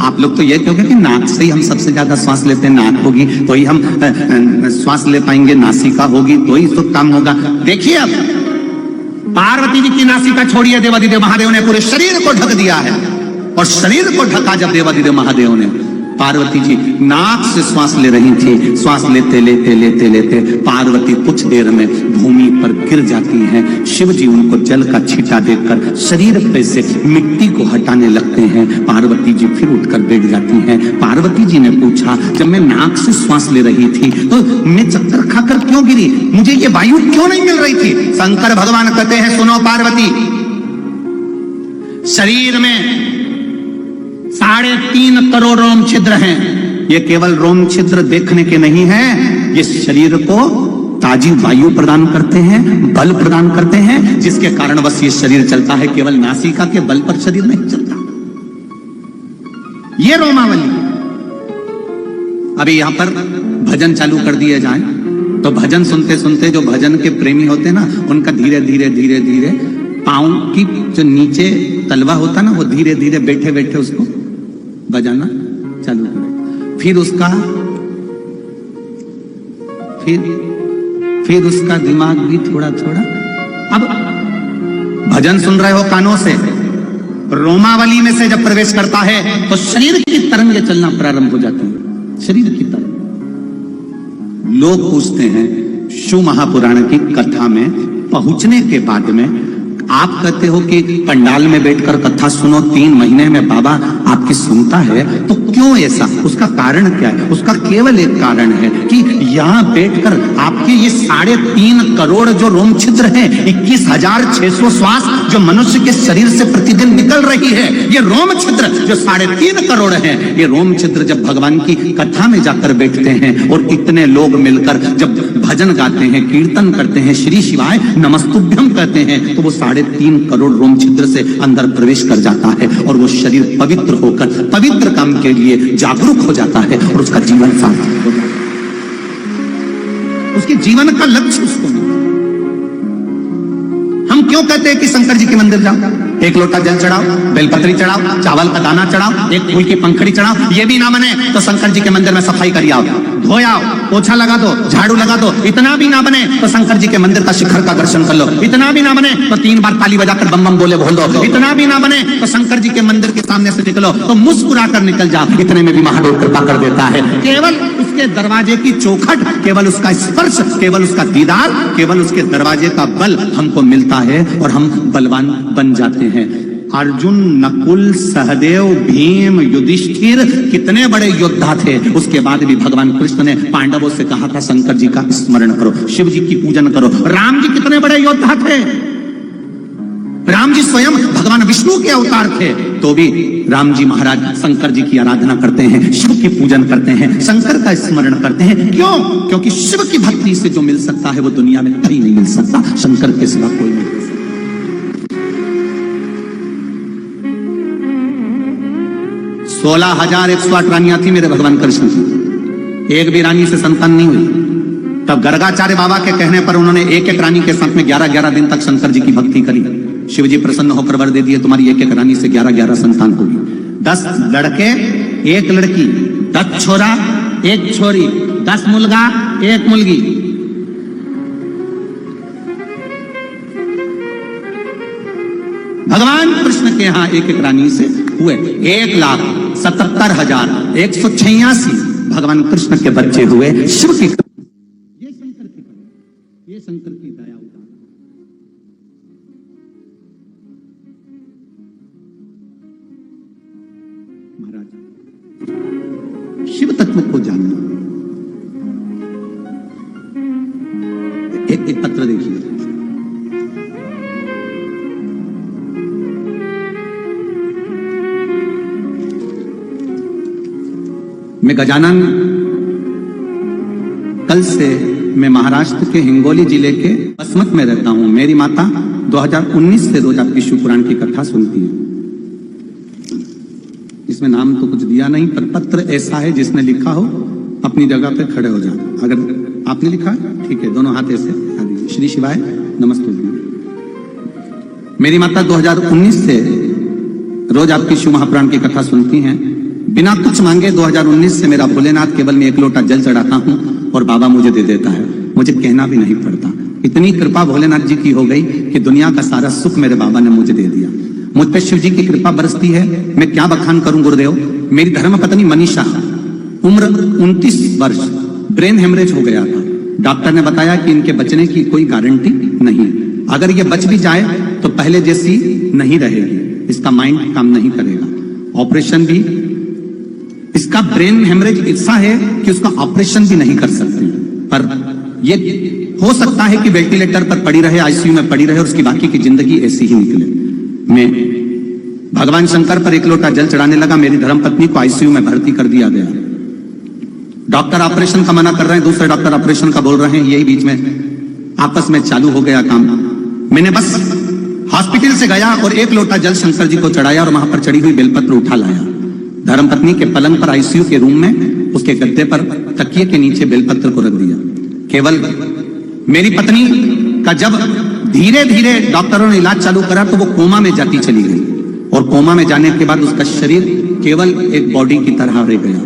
आप लोग तो ये कहोगे कि नाक से ही हम सबसे ज्यादा श्वास लेते हैं, नाक होगी तो ही हम श्वास ले पाएंगे, नासिका होगी तो ही तो काम होगा। देखिए अब पार्वती जी की नासिका छोड़िए, देवादिदेव महादेव ने पूरे शरीर को ढक दिया है, और शरीर को ढका जब देवादिदेव महादेव ने, पार्वती जी नाक से श्वास ले रही थी। श्वास लेते लेते लेते लेते पार्वती कुछ देर में भूमि पर गिर जाती हैं। शिव जी उनको जल का छींटा देकर शरीर पे से मिट्टी को हटाने लगते हैं। पार्वती जी फिर उठकर बैठ जाती हैं। पार्वती जी ने पूछा, जब मैं नाक से श्वास ले रही थी तो मैं चक्कर खाकर क्यों गिरी, मुझे ये वायु क्यों नहीं मिल रही थी? शंकर भगवान कहते हैं, सुनो पार्वती, शरीर में 3.5 करोड़ रोम छिद्र हैं। ये केवल रोम छिद्र देखने के नहीं हैं, ये शरीर को ताजी वायु प्रदान करते हैं, बल प्रदान करते हैं, जिसके कारण बस ये शरीर चलता है। केवल नासिका के बल पर शरीर नहीं चलता। ये रोमावली। अभी यहां पर भजन चालू कर दिए जाए तो भजन सुनते सुनते जो भजन के प्रेमी होते हैं ना, उनका धीरे धीरे धीरे धीरे पांव की जो नीचे तलवा होता ना, वो धीरे धीरे बैठे बैठे उसको बजाना चालू करें। फिर उसका दिमाग भी थोड़ा थोड़ा, अब भजन सुन रहे हो कानों से, रोमावली में से जब प्रवेश करता है तो शरीर की तरंगें चलना प्रारंभ हो जाती है। शरीर की तरंग। लोग पूछते हैं, शिव महापुराण की कथा में पहुंचने के बाद में आप कहते हो कि पंडाल में बैठकर कथा सुनो, 3 महीने में बाबा आपकी सुनता है, तो क्यों ऐसा? उसका कारण क्या है? उसका केवल एक कारण है कि यहाँ बैठकर आपके ये 3.5 करोड़ जो रोम छिद्र है, 21,600 श्वास जो मनुष्य के शरीर से प्रतिदिन निकल रही है, ये रोम छिद्र जो 3.5 करोड़ है, ये रोम छिद्र जब भगवान की कथा में जाकर बैठते हैं और इतने लोग मिलकर जब भजन गाते हैं, कीर्तन करते हैं, श्री शिवाय नमस्तुभ्यम कहते हैं, तो वो 3.5 करोड़ रोम छिद्र से अंदर प्रवेश कर जाता है और वो शरीर पवित्र होकर पवित्र काम के लिए जागरूक हो जाता है और उसका जीवन सार्थक हो जाता है। उसके जीवन का लक्ष्य उसको मिलता है। हम क्यों कहते हैं कि शंकर जी के मंदिर जाओ, 1 लोटा जल चढ़ाओ, बेलपत्री चढ़ाओ, चावल का दाना चढ़ाओ, 1 फूल की पंखड़ी चढ़ाओ, ये भी ना बने तो शंकर जी के मंदिर में सफाई करिए, धोयाओ, पोछा लगा दो, झाड़ू लगा दो। इतना भी ना बने तो शंकर जी के मंदिर का शिखर का दर्शन कर लो। इतना भी ना बने तो 3 बार ताली बजाकर बम बम बोले बोल दो। इतना भी ना बने तो शंकर जी के मंदिर के सामने से निकलो तो मुस्कुरा कर निकल जाओ। इतने में भी महादेव कृपा कर देता है। केवल उसके दरवाजे की चौखट, केवल उसका स्पर्श, केवल उसका दीदार, केवल उसके दरवाजे का बल हमको मिलता है और हम बलवान बन जाते हैं। अर्जुन, नकुल, सहदेव, भीम, युधिष्ठिर कितने बड़े योद्धा थे, उसके बाद भी भगवान कृष्ण ने पांडवों से कहा था शंकर जी का स्मरण करो, शिव जी की पूजन करो। राम जी कितने बड़े योद्धा थे, राम जी स्वयं भगवान विष्णु के अवतार थे, तो भी राम जी महाराज शंकर जी की आराधना करते हैं, शिव की पूजन करते हैं, शंकर का स्मरण करते हैं। क्यों? क्योंकि शिव की भक्ति से जो मिल सकता है वो दुनिया में कहीं नहीं मिल सकता, शंकर के सिवा कोई नहीं। 16,108 रानियां थी मेरे भगवान कृष्ण की, एक भी रानी से संतान नहीं हुई। तब गर्गाचार्य बाबा के कहने पर उन्होंने एक एक रानी के साथ में 11-11 दिन तक शंकर जी की भक्ति करी। शिव जी प्रसन्न होकर वर दे दिए, तुम्हारी एक एक रानी से 11-11 संतान होगी। 10 लड़के 1 लड़की, 10 छोरा 1 छोरी, 10 मुलगा 1 मुलगी। भगवान कृष्ण के यहाँ एक एक रानी से हुए 1,77,186 भगवान कृष्ण के बच्चे हुए। शिव की, ये शंकर की, ये शंकर की दया उदार। महाराज शिव तत्व को जानना। एक पत्र देखिए, मैं गजानन, कल से मैं महाराष्ट्र के हिंगोली जिले के बसमत में रहता हूं। मेरी माता 2019 से रोज आपकी शिव पुराण की कथा सुनती है। इसमें नाम तो कुछ दिया नहीं, पर पत्र ऐसा है जिसने लिखा हो अपनी जगह पे खड़े हो जाओ। अगर आपने लिखा है ठीक है, दोनों हाथ ऐसे। श्री शिवाय नमस्ते। मेरी माता 2019 से रोज आपकी शिव महापुराण की कथा सुनती हैं। बिना कुछ मांगे 2019 से मेरा भोलेनाथ केवल में 1 लोटा जल चढ़ाता हूं और बाबा मुझे दे देता है, मुझे कहना भी नहीं पड़ता। इतनी कृपा भोलेनाथ जी की हो गई कि दुनिया का सारा सुख मेरे बाबा ने मुझे दे दिया। मुझ पे शिव जी की कृपा बरसती है, मैं क्या बखान करूं गुरुदेव। मेरी धर्म पत्नी मनीषा, उम्र 29 वर्ष, ब्रेन हेमरेज हो गया था। डॉक्टर ने बताया कि इनके बचने की कोई गारंटी नहीं, अगर ये बच भी जाए तो पहले जैसी नहीं रहेगी, इसका माइंड काम नहीं करेगा, ऑपरेशन भी, इसका ब्रेन हेमरेज ऐसा है कि उसका ऑपरेशन भी नहीं कर सकते। पर ये हो सकता है कि वेंटिलेटर पर पड़ी रहे, आईसीयू में पड़ी रहे और उसकी बाकी की जिंदगी ऐसी ही निकले। मैं भगवान शंकर पर 1 लोटा जल चढ़ाने लगा, मेरी धर्मपत्नी को आईसीयू में भर्ती कर दिया गया। डॉक्टर ऑपरेशन का मना कर रहे हैं, दूसरे डॉक्टर ऑपरेशन का बोल रहे हैं, यही बीच में आपस में चालू हो गया काम। मैंने बस हॉस्पिटल से गया और 1 लोटा जल शंकर जी को चढ़ाया और वहां पर चढ़ी हुई बेलपत्र उठा लाया। धर्मपत्नी के पलंग पर आईसीयू के रूम में उसके गद्दे पर तकिए के नीचे बेलपत्र को रख दिया। केवल मेरी पत्नी का जब धीरे धीरे डॉक्टरों ने इलाज चालू करा तो वो कोमा में जाती चली गई और कोमा में जाने के बाद उसका शरीर केवल एक बॉडी की तरह रह गया।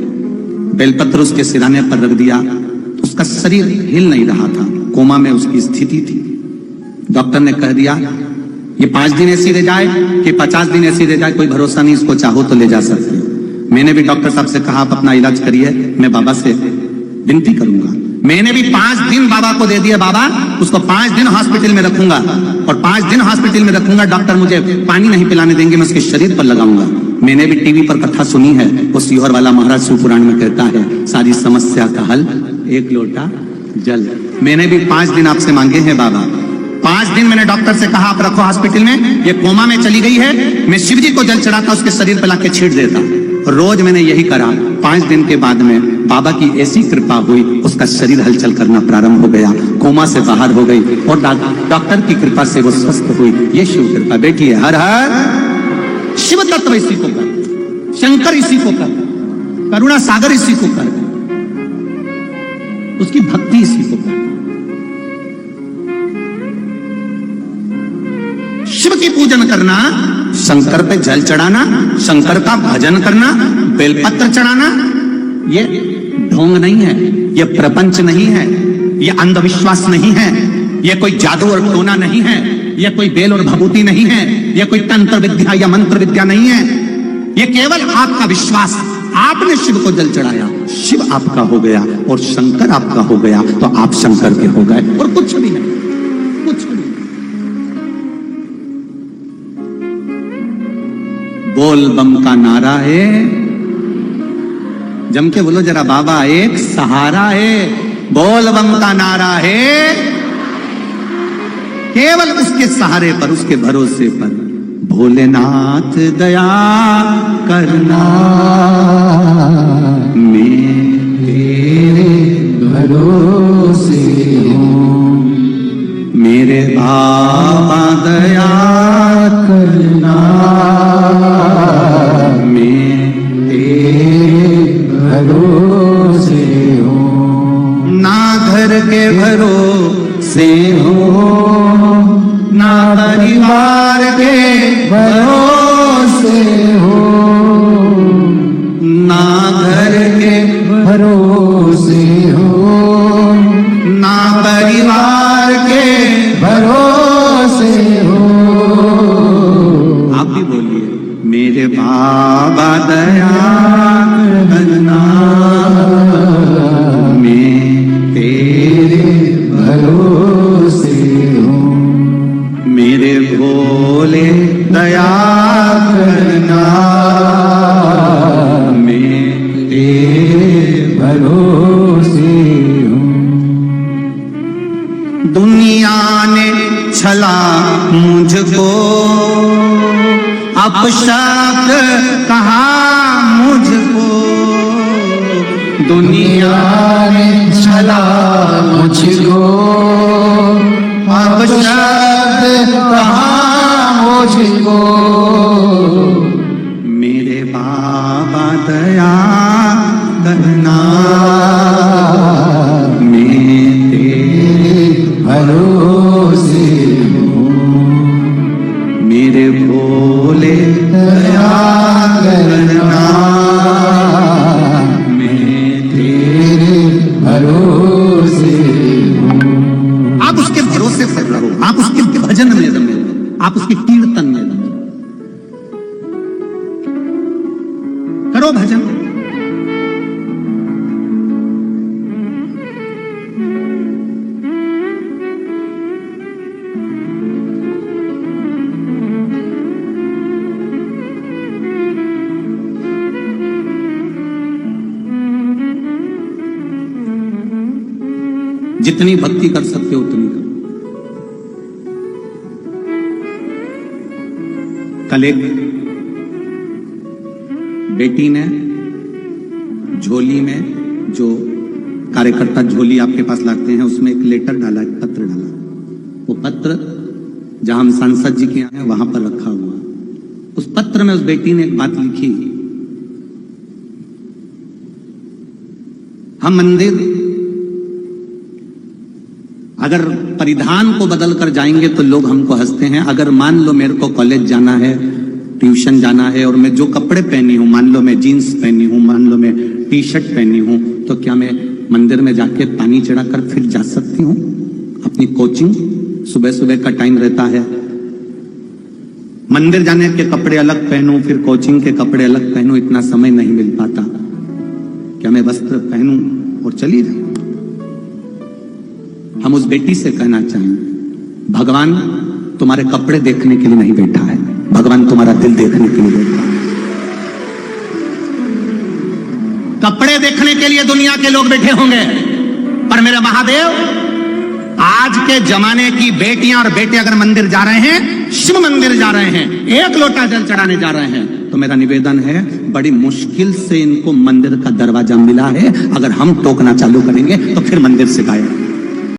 बेलपत्र उसके सिराने पर रख दिया तो उसका शरीर हिल नहीं रहा था, कोमा में उसकी स्थिति थी। डॉक्टर ने कह दिया ये 5 दिन ऐसी रह जाए कि 50 दिन ऐसी रह जाए, कोई भरोसा नहीं, इसको चाहो तो ले जा सकते हो। मैंने भी डॉक्टर साहब से कहा आप अपना इलाज करिए, मैं बाबा से विनती करूंगा। मैंने भी 5 दिन बाबा को दे दिया, बाबा उसको 5 दिन हॉस्पिटल में रखूंगा और 5 दिन हॉस्पिटल में रखूंगा, डॉक्टर मुझे पानी नहीं पिलाने देंगे, मैं उसके शरीर पर लगाऊंगा। मैंने भी टीवी पर कथा सुनी है, वो सीहोर वाला महाराज शिव पुराण में कहता है सारी समस्या का हल 1 लोटा जल। मैंने भी 5 दिन आपसे मांगे हैं बाबा। 5 दिन मैंने डॉक्टर से कहा आप रखो हॉस्पिटल में, ये कोमा में चली गई है, मैं शिव जी को जल चढ़ाता उसके शरीर पर लाके छीट देता। रोज मैंने यही करा। 5 दिन के बाद में बाबा की ऐसी कृपा हुई, उसका शरीर हलचल करना प्रारंभ हो गया, कोमा से बाहर हो गई और डॉक्टर की कृपा से वो स्वस्थ हुई। ये शिव कृपा बेटी है। हर हर शिव तत्व इसी को कर, शंकर इसी को कर, करुणा सागर इसी को कर, उसकी भक्ति इसी को कर। शिव की पूजन करना, शंकर पे जल चढ़ाना, शंकर का भजन करना, बेलपत्र चढ़ाना, ये ढोंग नहीं है, ये प्रपंच नहीं है, ये अंधविश्वास नहीं है, ये कोई जादू और टोना नहीं है, ये कोई बेल और भभूति नहीं है, ये कोई तंत्र विद्या या मंत्र विद्या नहीं है, ये केवल आपका विश्वास। आपने शिव को जल चढ़ाया, शिव आपका हो गया और शंकर आपका हो गया, तो आप शंकर के हो गए और कुछ भी नहीं, कुछ भी नहीं। बोल बम का नारा है, जम के बोलो जरा बाबा एक सहारा है। बोल बम का नारा है, केवल उसके सहारे पर, उसके भरोसे पर। भोलेनाथ दया करना, मैं तेरे भरोसे हूँ। मेरे बाबा दया करना, मैं तेरे भरोसे हूँ। ना घर के भरोसे हूँ, ना परिवार के भरोसे हूँ, ना घर के भरोसे हूँ, ना परिवार के भरोसे हूँ। आप भी बोलिए मेरे बाबा दया करना, मैं तेरे भरोसे हूँ। मेरे भोले दया करना, मैं तेरे भरोसे हूँ। दुनिया ने छला मुझको, अपशब्द कहा मुझको। दुनिया ने छला मुझको, अपशब्द कहा मुझको। मेरे बाबा दया करना, मैं तेरे भरोसे हूँ। मेरे भोले दया करना, करो भजन। जितनी भक्ति कर सकते हो उतनी करो। कल एक बेटी ने झोली में, जो कार्यकर्ता झोली आपके पास लाते हैं, उसमें एक लेटर डाला, एक पत्र डाला। वो पत्र जहां हम सांसद जी के यहाँ हैं वहां पर रखा हुआ। उस पत्र में उस बेटी ने एक बात लिखी, हम मंदिर अगर परिधान को बदल कर जाएंगे तो लोग हमको हंसते हैं। अगर मान लो मेरे को कॉलेज जाना है, ट्यूशन जाना है, और मैं जो कपड़े पहनी हूं, मान लो मैं जीन्स पहनी हूं, मान लो मैं टी शर्ट पहनी हूं, तो क्या मैं मंदिर में जाके पानी चढ़ाकर फिर जा सकती हूं? अपनी कोचिंग सुबह सुबह का टाइम रहता है, मंदिर जाने के कपड़े अलग पहनूं, फिर कोचिंग के कपड़े अलग पहनूं, इतना समय नहीं मिल पाता। क्या मैं वस्त्र पहनूं और चली जाऊं? हम उस बेटी से कहना चाहेंगे, भगवान तुम्हारे कपड़े देखने के लिए नहीं बैठा है, भगवान तुम्हारा दिल देखने के लिए बैठा है। कपड़े देखने के लिए दुनिया के लोग बैठे होंगे, पर मेरे महादेव, आज के जमाने की बेटियां और बेटे अगर मंदिर जा रहे हैं, शिव मंदिर जा रहे हैं, एक लोटा जल चढ़ाने जा रहे हैं, तो मेरा निवेदन है, बड़ी मुश्किल से इनको मंदिर का दरवाजा मिला है। अगर हम टोकना चालू करेंगे तो फिर मंदिर से गायब।